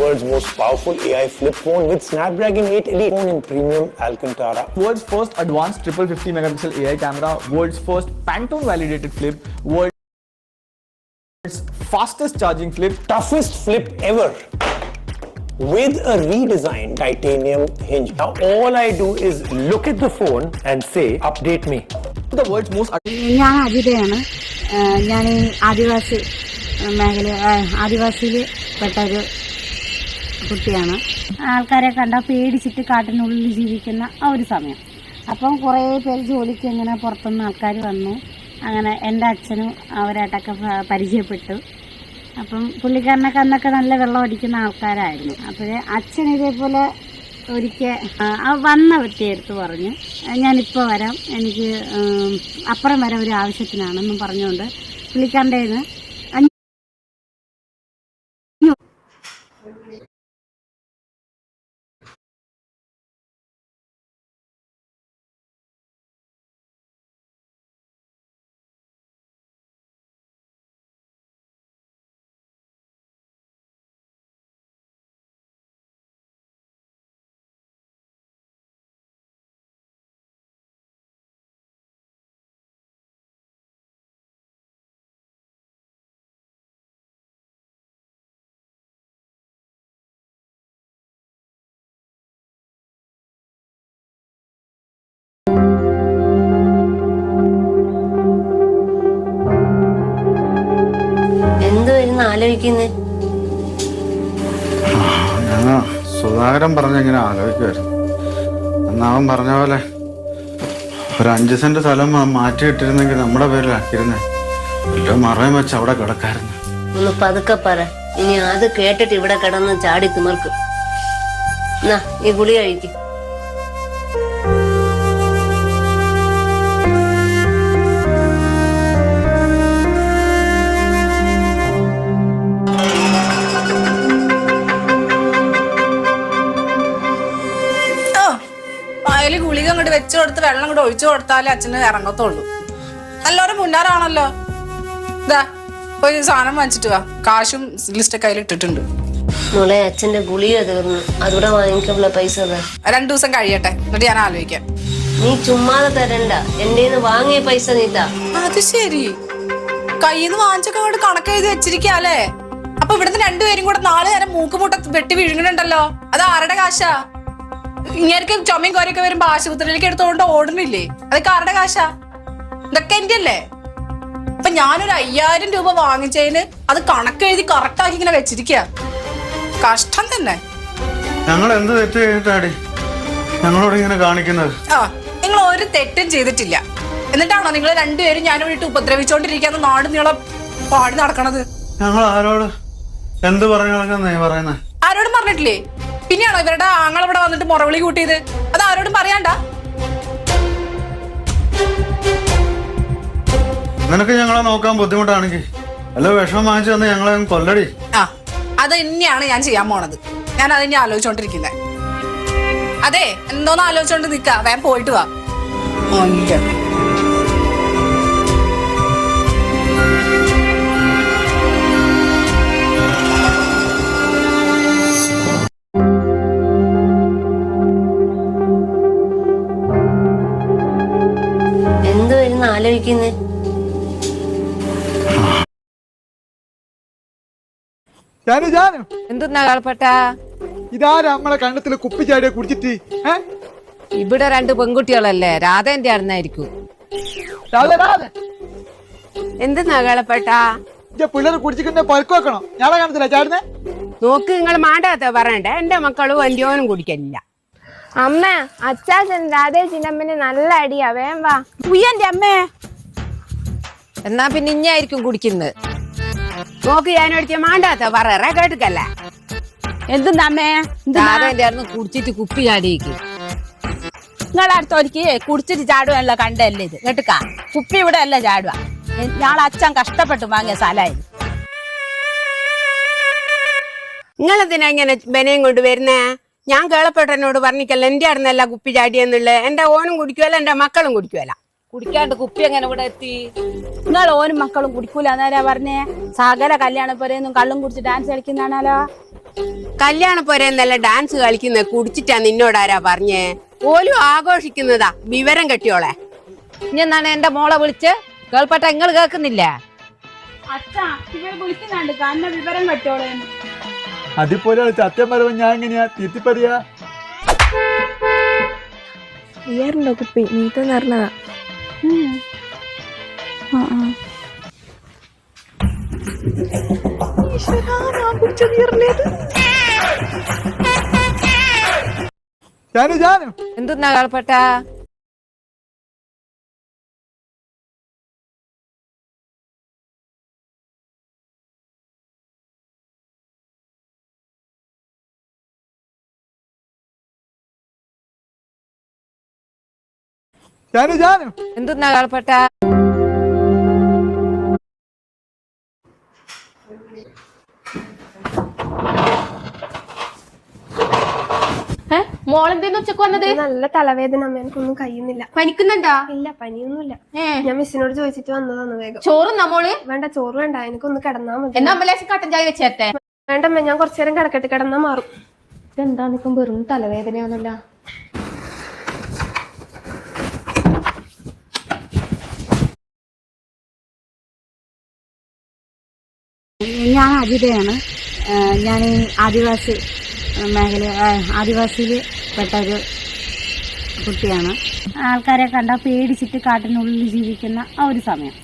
world's most powerful AI flip phone with Snapdragon 8 Elite phone in premium Alcantara. World's first advanced triple 50 megapixel AI camera, world's first Pantone validated flip, world's fastest charging flip, Toughest flip ever with a redesigned titanium hinge. Now all I do is look at the phone and say, update me. the world's most ഞാൻ അജിതയാണ്. ഞാൻ ഈ ആദിവാസിയിൽ പെട്ട ഒരു കുട്ടിയാണ്. ആൾക്കാരെ കണ്ടാൽ പേടിച്ചിട്ട് കാട്ടിനുള്ളിൽ ജീവിക്കുന്ന ആ ഒരു സമയം. അപ്പം കുറേ പേര് ജോലിക്ക് ഇങ്ങനെ പുറത്തുനിന്ന് ആൾക്കാർ വന്നു. അങ്ങനെ എൻ്റെ അച്ഛനും അവരായിട്ടൊക്കെ പരിചയപ്പെട്ടു. അപ്പം പുള്ളിക്കാരനൊക്കെ അന്നൊക്കെ നല്ല വെള്ളം അടിക്കുന്ന ആൾക്കാരായിരുന്നു. അപ്പോൾ അച്ഛൻ ഇതേപോലെ ഒരിക്കൽ വന്ന വ്യക്തിയെടുത്ത് പറഞ്ഞു, ഞാനിപ്പോൾ വരാം, എനിക്ക് അപ്പുറം വരെ ഒരു ആവശ്യത്തിനാണെന്നും പറഞ്ഞുകൊണ്ട് പുള്ളിക്കാരൻ്റെ കയ്യിൽ ആലോചിക്കുന്നേ. ഞങ്ങൾ സുധാകരൻ പറഞ്ഞെങ്ങനെ ആലോചിക്കുമായിരുന്നു. എന്നാവൻ പറഞ്ഞ പോലെ ഒരു 5 സെന്റ് സ്ഥലം മാറ്റിയിട്ടിരുന്നെങ്കിൽ നമ്മുടെ പേരിലാക്കിയിരുന്നേ. വല്ല മറയും വെച്ച് അവിടെ കിടക്കായിരുന്നു. ഒന്ന് പതുക്കെ പറ, ഇനി അത് കേട്ടിട്ട് ഇവിടെ കിടന്ന് ചാടി തിമർക്കും. എന്നാ ഈ ഗുളി കഴിക്കും. ഗുളിക അങ്ങോട്ട് വെച്ചു കൊടുത്ത് വെള്ളം കൂടെ ഒഴിച്ചു കൊടുത്താലേ അച്ഛന് ഇറങ്ങത്തുള്ളൂ. നല്ലൊരു മുന്നാറാണല്ലോ. ഇതാ പോയി സാധനം വാങ്ങിച്ചിട്ട് വാ. കാശും ലിസ്റ്റൊക്കെ കയ്യിൽ ഇട്ടിട്ടുണ്ട്. മോളെ, അച്ഛന്റെ ഗുളിക തീർന്നു, അതുകൂടെ വാങ്ങിക്കാനുള്ള പൈസ 2 ദിവസം കഴിയട്ടെ, എന്നിട്ട് ഞാൻ ആലോചിക്കാം. നീ ചുമ്മാതെ തരണ്ട, എന്റെ വാങ്ങിയ പൈസ നീതാ. അത് ശരി, കയ്യിന്ന് വാങ്ങിച്ചൊക്കെ അങ്ങോട്ട് കണക്ക് എഴുതി വെച്ചിരിക്കാല്ലേ. അപ്പൊ ഇവിടുന്ന് 2 പേരും കൂടെ 4 നേരം മൂക്കുമുട്ട വെട്ടി വീഴുന്നുണ്ടല്ലോ. അത് ആരുടെ കാശാ? ഇങ്ങനെയൊക്കെ ചുമയും കോരൊക്കെ വരുമ്പോ ആശുപത്രിയിലേക്ക് എടുത്തോണ്ട് ഓടുന്നില്ലേ? അതൊക്കെ ആരുടെ കാശാ? ഇതൊക്കെ എന്റെ അല്ലേ? അപ്പൊ ഞാനൊരു 5000 രൂപ വാങ്ങിച്ചതിന് അത് കണക്കെഴുതി കറക്റ്റാക്കി ഇങ്ങനെ വെച്ചിരിക്ക. കഷ്ടം തന്നെ. ഞങ്ങൾ എന്ത് തെറ്റ് ചെയ്തിട്ടാടി ഞങ്ങളോട് ഇങ്ങനെ കാണിക്കുന്നത്? നിങ്ങൾ ഒരു തെറ്റും ചെയ്തിട്ടില്ല. എന്നിട്ടാണോ നിങ്ങൾ 2 പേരും ഞാനും വീട്ടിൽ ഉപദ്രവിച്ചോണ്ടിരിക്കാന്ന് നാട് നീളം പാടി നടക്കണത്? ഞങ്ങൾ ആരോട് എന്ത് പറഞ്ഞേ പറയുന്നേ? ആരോടും പറഞ്ഞിട്ടില്ലേ? പിന്നെയാണോ ഇവരുടെ ആങ്ങൾ ഇവിടെ വന്നിട്ട് മുറവിളി കൂട്ടിയത്? അത് ആരോടും പറയാണ്ട. നിനക്ക് ഞങ്ങളെ നോക്കാൻ ബുദ്ധിമുട്ടാണെങ്കിൽ അല്ല വിഷം വാങ്ങിച്ചു തന്നെ ഞങ്ങളെ കൊല്ലടി. അത് തന്നെയാണ് ഞാൻ ചെയ്യാൻ പോണത്. ഞാൻ അതിനെ ആലോചിച്ചോണ്ടിരിക്കുന്നത്. അതെ, എന്തോന്ന് ആലോചിച്ചോണ്ട് നിക്ക, വേഗം പോയിട്ട് വാ. ആലോചിക്കുന്നേ. എന്തെന്നാ കളപ്പെട്ട? ഇതാരാ നമ്മളെ കണ്ടത്തില് കുപ്പിച്ചാടിയെ കുടിച്ചിട്ട്? ഇവിടെ 2 പെൺകുട്ടികളല്ലേ, രാധേന്റെ ആയിരുന്നായിരിക്കും. എന്തെന്നാ കളപ്പെട്ട? പിള്ളേർ കുടിച്ചിട്ട് പഴുക്ക് വെക്കണം. ഞാളെ കാണത്തില്ല ചാടുന്നേ. നോക്ക്, നിങ്ങൾ മാണ്ടാത്ത പറയണ്ടേ. എന്റെ മക്കളും എന്റെയോനും കുടിക്കലില്ല. അമ്മ, അച്ചാച്ചൻ രാധേ ചിന്നമ്മന് നല്ല അടിയാ. വേം വാ. ഉയ്യന്റെ അമ്മേ, എന്നാ പിന്നെ ഇഞ്ഞായിരിക്കും കുടിക്കുന്നത്. നോക്ക്, ഞാനോടിച്ച മാണ്ടാത്ത പറ കേട്ടിക്കല്ലേ. എന്തെന്നമ്മേ? രാധേന്റെ ആയിരുന്നു കുടിച്ചിട്ട് കുപ്പി ചാടിയേക്ക്. നിങ്ങളടുത്തൊരിക്ക് കുടിച്ചിട്ട് ചാടുവല്ല കണ്ടല്ലേ ഇത് കേട്ടുക്കാ. കുപ്പി ഇവിടെ അല്ല ചാടുക. ഞങ്ങളെ അച്ഛൻ കഷ്ടപ്പെട്ട് വാങ്ങിയ സ്ഥലമായിരുന്നു. നിങ്ങളെന്തിനാ ഇങ്ങനെ ബനയും കൊണ്ട് വരുന്നേ? ഞാൻ കേളപ്പെട്ടനോട് പറഞ്ഞിക്കല്ല എന്റെ ആടുന്നല്ല കുപ്പി ചാടിയെന്നുള്ളത്. എന്റെ ഓനും കുടിക്കുവല്ല, എന്റെ മക്കളും കുടിക്കുവല്ല. കുടിക്കാണ്ട് കുപ്പി എങ്ങനെ ഇവിടെ എത്തി? നിങ്ങൾ ഓനും മക്കളും കുടിക്കൂല എന്നാരാ പറഞ്ഞേ? സകല കല്യാണ പോരെയൊന്നും കള്ളും കുടിച്ച് ഡാൻസ് കളിക്കുന്നതാണല്ലോ. കല്യാണ പോരെന്നല്ല ഡാൻസ് കളിക്കുന്ന കുടിച്ചിട്ടാ നിന്നോടാരാ പറഞ്ഞേ? ഓലും ആഘോഷിക്കുന്നതാ വിവരം കെട്ടിയോളെ. ഇനി എന്നാണ് എന്റെ മോളെ വിളിച്ച് കേൾപ്പട്ട നിങ്ങൾ കേൾക്കുന്നില്ല? അച്ഛാ ഇവർ വിളിക്കുന്നുണ്ട് കാരണം വിവരം കെട്ടോളെ. അതിപ്പോലെ സത്യം പറയുമ്പോ ഞാൻ എങ്ങനെയാ തിരുത്തി പറയാ? ഇയറുണ്ടോ കുപ്പി? നീ തന്നറിഞ്ഞതാ. എന്തെന്നാ കേൾപ്പട്ട? എന്തെന്നാ കേൾപ്പട്ട? മോളെന്തേന്ന് ഉച്ചക്ക് വന്നത്? നല്ല തലവേദന അമ്മ, എനിക്കൊന്നും കഴിയുന്നില്ല. പനിക്കുന്നുണ്ടാ? ഇല്ല, പനിയൊന്നുമില്ല. ഞാൻ മിസ്സിനോട് ചോദിച്ചിട്ട് വന്നതാണ് വേഗം. ചോറുന്നാ മോള്? വേണ്ട, ചോറ് വേണ്ട, എനിക്കൊന്ന് കിടന്നാ മതി. എന്നാ അമ്പലേശം കട്ടൻ ചായ വെച്ചേരട്ടെ? വേണ്ടമ്മ, ഞാൻ കുറച്ചു നേരം കിടക്കട്ടെ, കിടന്നാ മാറും. ഇതെന്താ നിക്കും വെറും തലവേദനയാണല്ല. ഞാൻ അജിതയാണ്. ഞാൻ ഈ ആദിവാസി ആദിവാസിയിൽ പെട്ട ഒരു കുട്ടിയാണ്. ആൾക്കാരെ കണ്ടാൽ പേടിച്ചിട്ട് കാട്ടിനുള്ളിൽ ജീവിക്കുന്ന ആ ഒരു സമയം.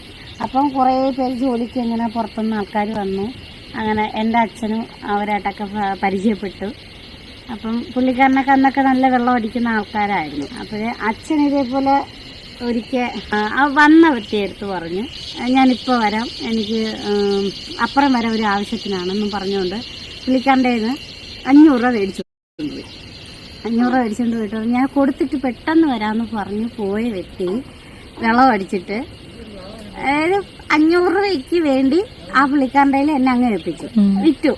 അപ്പം കുറേ പേര് ജോലിക്ക് ഇങ്ങനെ പുറത്തുനിന്ന് ആൾക്കാർ വന്നു. അങ്ങനെ എൻ്റെ അച്ഛനും അവരായിട്ടൊക്കെ പരിചയപ്പെട്ടു. അപ്പം പുള്ളിക്കാരനൊക്കെ അന്നൊക്കെ നല്ല വെള്ളം അടിക്കുന്ന ആൾക്കാരായിരുന്നു. അപ്പോഴേ അച്ഛൻ ഇതേപോലെ ഒരിക്കൽ വന്ന വ്യക്തിയെടുത്ത് പറഞ്ഞു, ഞാനിപ്പോൾ വരാം, എനിക്ക് അപ്പുറം വരെ ഒരു ആവശ്യത്തിനാണെന്നും പറഞ്ഞുകൊണ്ട് പുള്ളിക്കാരൻ്റെ കയ്യിൽ നിന്ന് 500 രൂപ മേടിച്ചുകൊണ്ട് പോയി. 500 രൂപ മേടിച്ചുകൊണ്ട് പോയിട്ട് ഞാൻ കൊടുത്തിട്ട് പെട്ടെന്ന് വരാമെന്ന് പറഞ്ഞ് പോയ വ്യക്തി വെള്ളം അടിച്ചിട്ട് അതായത് 500 രൂപയ്ക്ക് വേണ്ടി ആ പുള്ളിക്കാരൻ്റെ കയ്യിൽ എന്നെ അങ്ങ് ഏൽപ്പിച്ചു, വിറ്റു.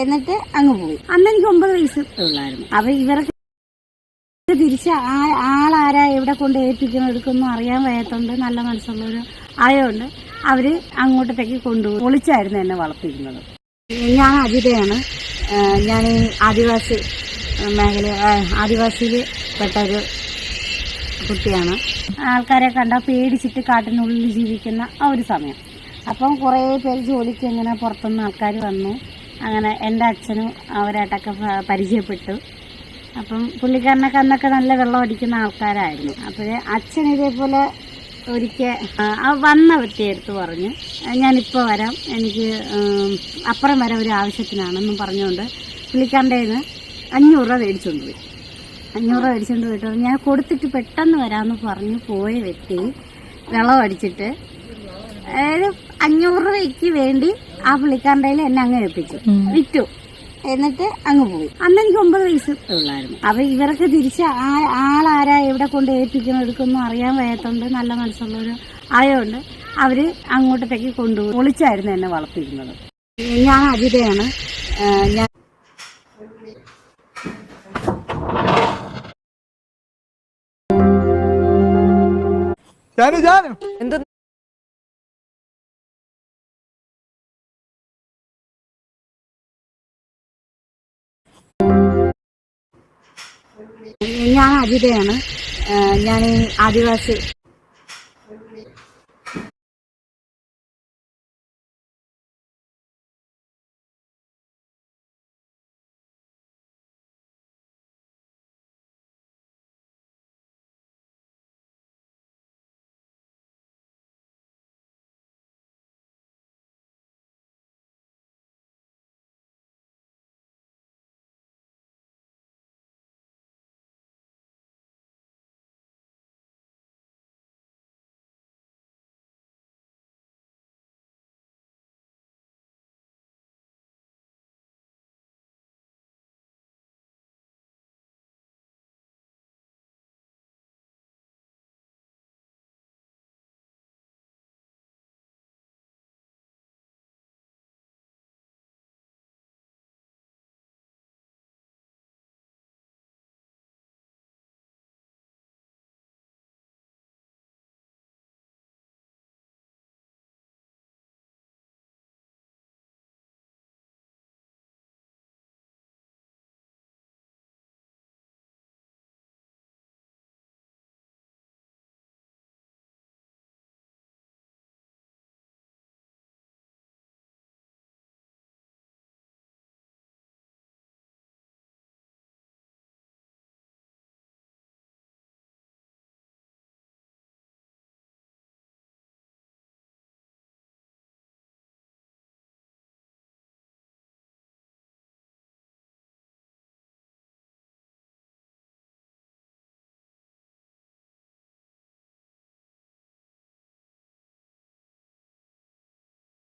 എന്നിട്ട് അങ്ങ് പോയി. അന്ന് എനിക്ക് 9 വയസ്സുള്ളായിരുന്നു. അപ്പോൾ ഇവർക്ക് തിരിച്ച് ആളാരാ എവിടെ കൊണ്ട് ഏൽപ്പിക്കണം എടുക്കൊന്നും അറിയാൻ വയ്യാത്തതുകൊണ്ട് നല്ല മനസ്സുള്ളവർ ആയതുകൊണ്ട് അവർ അങ്ങോട്ടത്തേക്ക് കൊണ്ടുപോയി. ഒളിച്ചായിരുന്നു എന്നെ വളർത്തിയിരുന്നത്. ഞാൻ അജിതയാണ്. ഞാൻ ഈ ആദിവാസിയിൽ പെട്ട ഒരു കുട്ടിയാണ്. ആൾക്കാരെ കണ്ടാൽ പേടിച്ചിട്ട് കാട്ടിനുള്ളിൽ ജീവിക്കുന്ന ആ ഒരു സമയം. അപ്പം കുറേ പേര് ജോലിക്ക് ഇങ്ങനെ പുറത്തുനിന്ന് ആൾക്കാർ വന്നു. അങ്ങനെ എൻ്റെ അച്ഛനും അവരായിട്ടൊക്കെ പരിചയപ്പെട്ടു. അപ്പം പുള്ളിക്കാരനൊക്കെ അന്നൊക്കെ നല്ല വെള്ളം അടിക്കുന്ന ആൾക്കാരായിരുന്നു. അപ്പോഴേ അച്ഛൻ ഇതേപോലെ ഒരിക്കൽ വന്ന വ്യക്തിയെടുത്ത് പറഞ്ഞു, ഞാനിപ്പോൾ വരാം, എനിക്ക് അപ്പുറം വരെ ഒരു ആവശ്യത്തിനാണെന്നും പറഞ്ഞുകൊണ്ട് പുള്ളിക്കാരൻ്റെ കയ്യിൽ നിന്ന് 500 രൂപ മേടിച്ചുകൊണ്ട് പോയി. 500 രൂപ മേടിച്ചുകൊണ്ട് പോയിട്ട് ഞാൻ കൊടുത്തിട്ട് പെട്ടെന്ന് വരാമെന്ന് പറഞ്ഞ് പോയ വ്യക്തി വെള്ളം അടിച്ചിട്ട് അതായത് 500 രൂപയ്ക്ക് വേണ്ടി ആ പുള്ളിക്കാരൻ്റെ കയ്യിൽ എന്നെ അങ്ങ് ഏൽപ്പിച്ചു, വിറ്റു. എന്നിട്ട് അങ്ങ് പോയി. അന്ന് എനിക്ക് 9 വയസ്സുള്ളായിരുന്നു. അപ്പോൾ ഇവർക്ക് തിരിച്ച് ആളാരാ എവിടെ കൊണ്ട് ഏൽപ്പിക്കണം എടുക്കൊന്നും അറിയാൻ വയ്യാത്തതുകൊണ്ട് നല്ല മനസ്സുള്ളവർ ആയതുകൊണ്ട് അവർ അങ്ങോട്ടത്തേക്ക് കൊണ്ടുപോയി. ഒളിച്ചായിരുന്നു എന്നെ വളർത്തിയിരുന്നത്. ഞാൻ അജിതയാണ്. ഞാൻ എന്ത് ഞാൻ അജിതയാണ്. ഞാൻ ഈ ആദിവാസി